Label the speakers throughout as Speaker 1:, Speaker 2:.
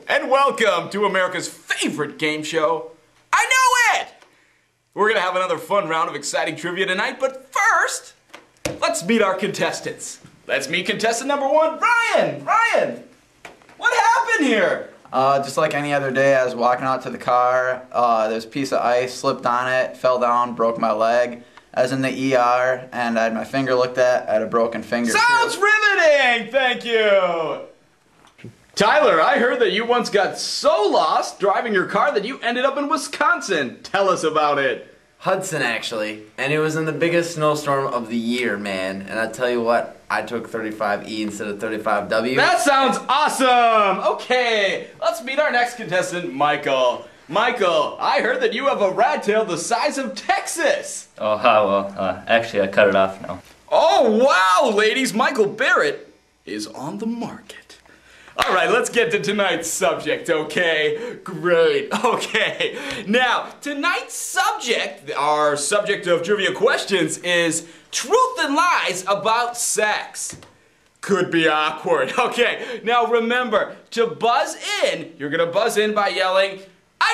Speaker 1: and welcome to America's favorite game show, I Know It! We're gonna have another fun round of exciting trivia tonight, but first, let's meet our contestants. Let's meet contestant number one, Ryan! Ryan, what happened here?
Speaker 2: Just like any other day, I was walking out to the car, there's a piece of ice, slipped on it, fell down, broke my leg. I was in the ER, and I had my finger looked at, I had a broken finger
Speaker 1: Sounds
Speaker 2: too.
Speaker 1: riveting! Thank you! Tyler, I heard that you once got so lost driving your car that you ended up in Wisconsin. Tell us about it.
Speaker 3: Hudson, actually. And it was in the biggest snowstorm of the year, man. And I tell you what, I took 35E instead of 35W.
Speaker 1: That sounds awesome! Okay, let's meet our next contestant, Michael. Michael, I heard that you have a rat tail the size of Texas.
Speaker 4: Oh, well, actually I cut it off now.
Speaker 1: Oh, wow, ladies, Michael Barrett is on the market. All right, let's get to tonight's subject, okay? Great, okay. Now, tonight's subject, our subject of trivia questions, is truth and lies about sex. Could be awkward. Okay, now remember, to buzz in, you're gonna buzz in by yelling, I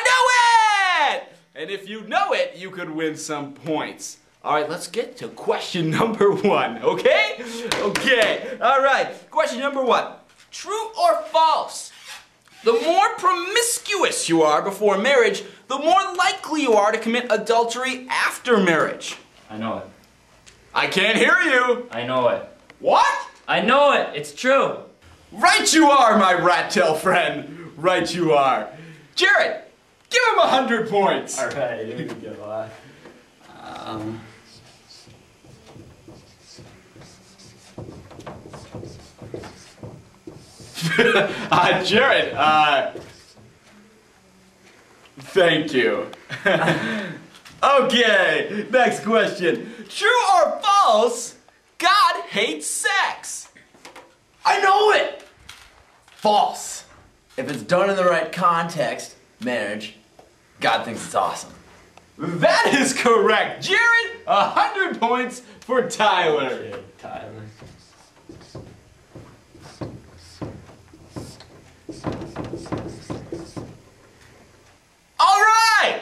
Speaker 1: know it! And if you know it, you could win some points. All right, let's get to question number one, okay? Okay, all right, question number one. True or false? The more promiscuous you are before marriage, the more likely you are to commit adultery after marriage.
Speaker 4: I know it.
Speaker 1: I can't hear you.
Speaker 4: I know it.
Speaker 1: What?
Speaker 4: I know it. It's true.
Speaker 1: Right you are, my rat tail friend. Right you are. Jared, give him 100 points.
Speaker 4: All right, here we go.
Speaker 1: Jared, thank you. Okay, next question. True or false, God hates sex?
Speaker 3: I know it! False. If it's done in the right context, marriage, God thinks it's awesome.
Speaker 1: That is correct. Jared, 100 points for Tyler.
Speaker 4: Okay, Tyler.
Speaker 1: All right!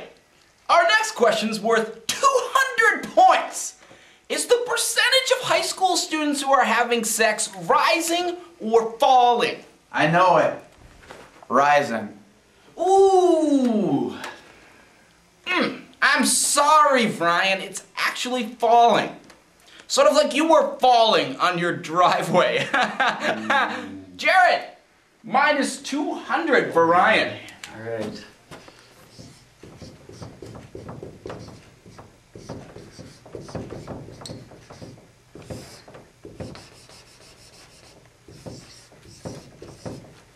Speaker 1: Our next question's worth 200 points. Is the percentage of high school students who are having sex rising or falling?
Speaker 2: I know it. Rising.
Speaker 1: Ooh. I'm sorry, Brian. It's actually falling. Sort of like you were falling on your driveway. Jared, minus 200 for Ryan.
Speaker 4: All right.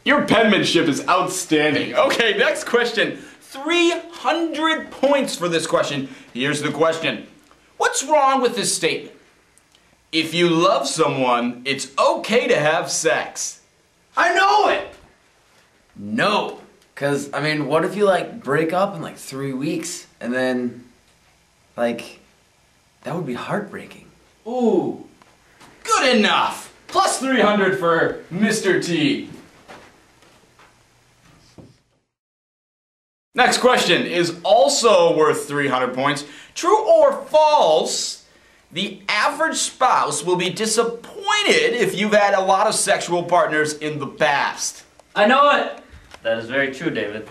Speaker 1: Your penmanship is outstanding. Okay, next question. 300 points for this question. Here's the question. What's wrong with this statement? If you love someone, it's okay to have sex.
Speaker 3: I know it! No. Because, I mean, what if you, like, break up in, like, 3 weeks, and then, like, that would be heartbreaking.
Speaker 1: Ooh, good enough. Plus 300 for Mr. T. Next question is also worth 300 points. True or false, the average spouse will be disappointed if you've had a lot of sexual partners in the past.
Speaker 4: I know it. That is very true, David.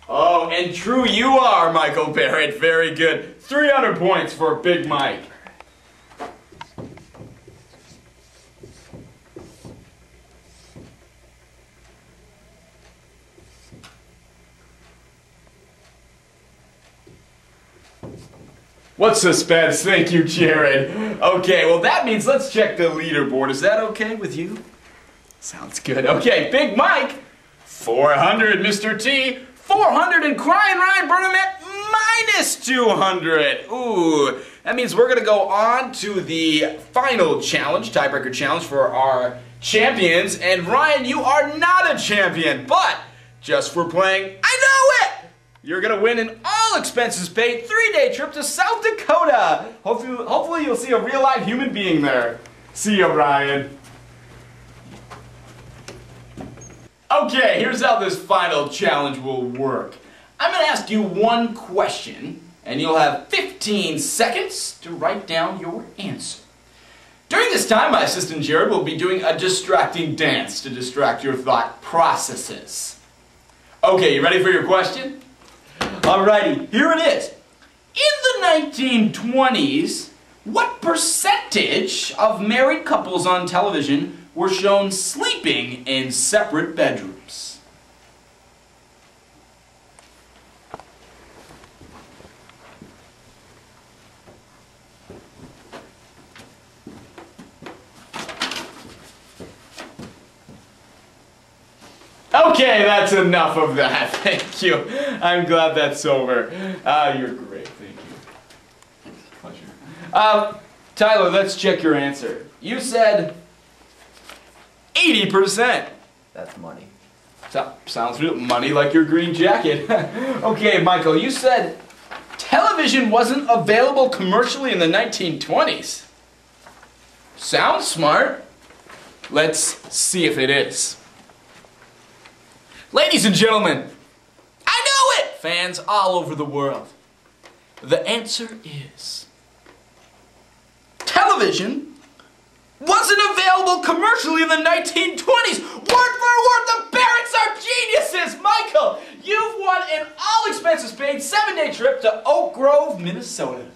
Speaker 1: Oh, and true you are, Michael Barrett. Very good. 300 points for Big Mike. What suspense, thank you, Jared. Okay, well that means let's check the leaderboard. Is that okay with you? Sounds good. Okay, Big Mike, 400, Mr. T, 400, and Crying Ryan Burnham at minus 200. Ooh, that means we're gonna go on to the final challenge, tiebreaker challenge for our champions. And Ryan, you are not a champion, but just for playing I Know It! You're gonna win an all-expenses paid 3-day trip to South Dakota. Hopefully you'll see a real live human being there. See ya, Ryan. Okay, here's how this final challenge will work. I'm going to ask you one question, and you'll have 15 seconds to write down your answer. During this time, my assistant Jared will be doing a distracting dance to distract your thought processes. Okay, you ready for your question? Alrighty, here it is. In the 1920s, what percentage of married couples on television were shown sleeping in separate bedrooms? Okay, that's enough of that. Thank you. I'm glad that's over. You're great. Thank you. Pleasure. Tyler, let's check your answer. You said 80%.
Speaker 3: That's money.
Speaker 1: Sounds real money like your green jacket. Okay, Michael, you said television wasn't available commercially in the 1920s. Sounds smart. Let's see if it is. Ladies and gentlemen, I knew it! Fans all over the world. The answer is television wasn't available commercially in the 1920s. Word for word, the Barretts are geniuses! Michael, you've won an all-expenses-paid 7-day trip to Oak Grove, Minnesota.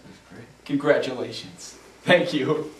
Speaker 1: Congratulations. Thank you.